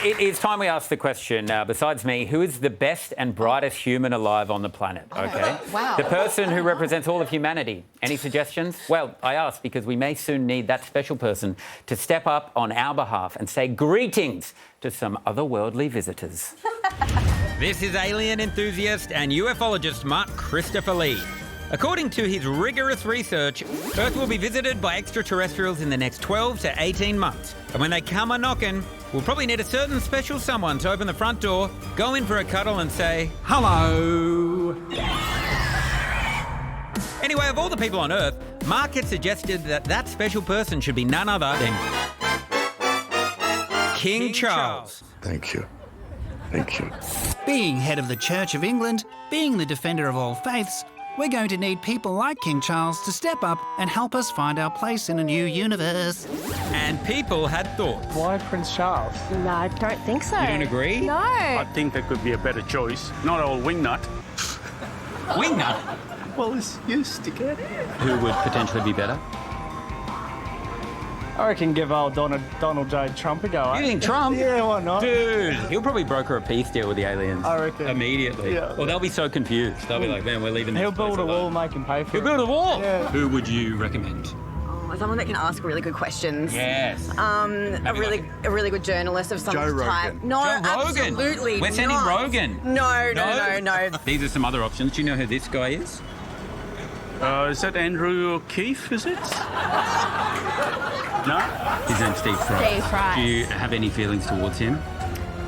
it is time we ask the question, besides me, who is the best and brightest human alive on the planet, OK? Wow. The person who represents all of humanity. Any suggestions? Well, I ask because we may soon need that special person to step up on our behalf and say greetings to some otherworldly visitors. This is alien enthusiast and ufologist Mark Christopher Lee. According to his rigorous research, Earth will be visited by extraterrestrials in the next 12 to 18 months. And when they come a-knocking, we'll probably need a certain special someone to open the front door, go in for a cuddle and say, hello. Anyway, of all the people on Earth, Mark had suggested that that special person should be none other than King Charles. Thank you. Thank you. Being head of the Church of England, being the defender of all faiths, we're going to need people like King Charles to step up and help us find our place in a new universe. And people had thoughts. Why Prince Charles? No, I don't think so. You don't agree? No. I think there could be a better choice. Not old wingnut. Wingnut? Well, it's you, stickhead. Who would potentially be better? I reckon give old Donald J. Trump a go. You think Trump? Yeah, why not? Dude, he'll probably broker a peace deal with the aliens. I reckon. Immediately. Yeah. Well, they'll be so confused. They'll be like, man, we're leaving this He'll place build a wall, alone." make him pay for He'll it. build a wall? Yeah. Who would you recommend? Someone that can ask really good questions. Yes. A really good journalist of some Joe type. Rogan. No, Joe Rogan. absolutely We're sending not. Rogan. No. These are some other options. Do you know who this guy is? Is that Andrew O'Keefe, is it? No? His name's Steve Price. Steve Price. Do you have any feelings towards him?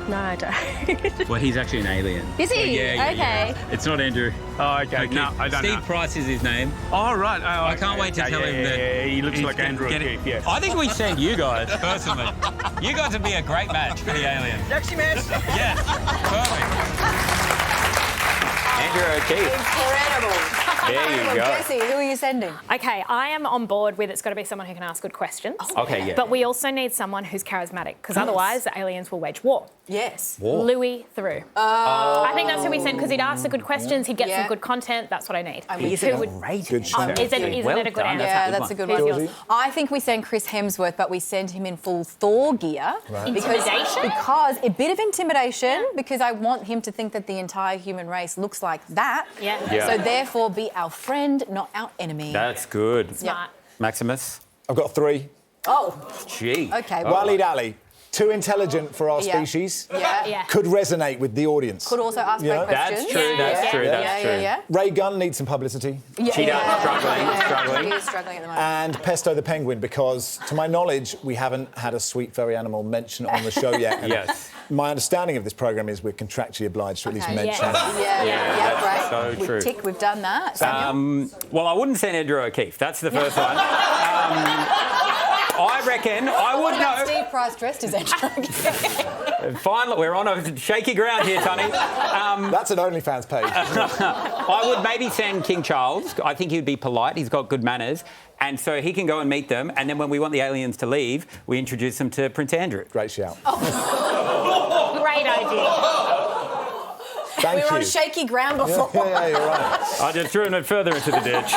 No, I don't. Well, he's actually an alien. Is he? So, yeah. Okay. It's not Andrew. Oh, okay. O'Keefe. No, I don't Steve know. Price is his name. Oh, right. Oh, I can't wait to tell him that. Yeah, he looks he's like gonna Andrew get it. O'Keefe, yes. I think we send you guys, personally. You guys would be a great match for the aliens. Actually, man. Yes, perfect. Andrew O'Keefe. Incredible. There you go. Jessie, who are you sending? Okay, I am on board with it's got to be someone who can ask good questions. Okay, yeah. But we also need someone who's charismatic, because otherwise the aliens will wage war. Yes. Louis Theroux. I think that's who we send, because he'd ask the good questions, he'd get Yeah. some good content. That's what I need. He's Who would- Great. Good shout. Isn't it a good answer? Yeah, that's a good Who's one. yours? I think we send Chris Hemsworth, but we send him in full Thor gear. Intimidation? Because a bit of intimidation, because I want him to think that the entire human race looks like that. Yeah. Yeah. So therefore be our friend, not our enemy. That's good. Smart. Maximus? I've got three. Oh, Gee. okay. Walid Ali, too intelligent for our Yeah. species. Yeah. Could resonate with the audience. Could also ask Yeah. great questions. That's true, that's true, that's true. Yeah. Ray Gunn needs some publicity. She does. Struggling. He is struggling at the moment. And Pesto the Penguin, because to my knowledge, we haven't had a sweet furry animal mentioned on the show yet. And Yes. my understanding of this programme is we're contractually obliged to at least Okay. mention it. Yeah, that's great. so true. Tick, we've done that. Well, I wouldn't send Andrew O'Keefe. That's the first one. I reckon I would What about know. Steve Price dressed as Andrew? Finally, we're on a shaky ground here, Tony. That's an OnlyFans page. I would maybe send King Charles. I think he'd be polite. He's got good manners. And so he can go and meet them. And then when we want the aliens to leave, we introduce them to Prince Andrew. Great shout. Great idea. Thank We you. were on shaky ground before. Yeah, you're right. I just threw him further into the ditch.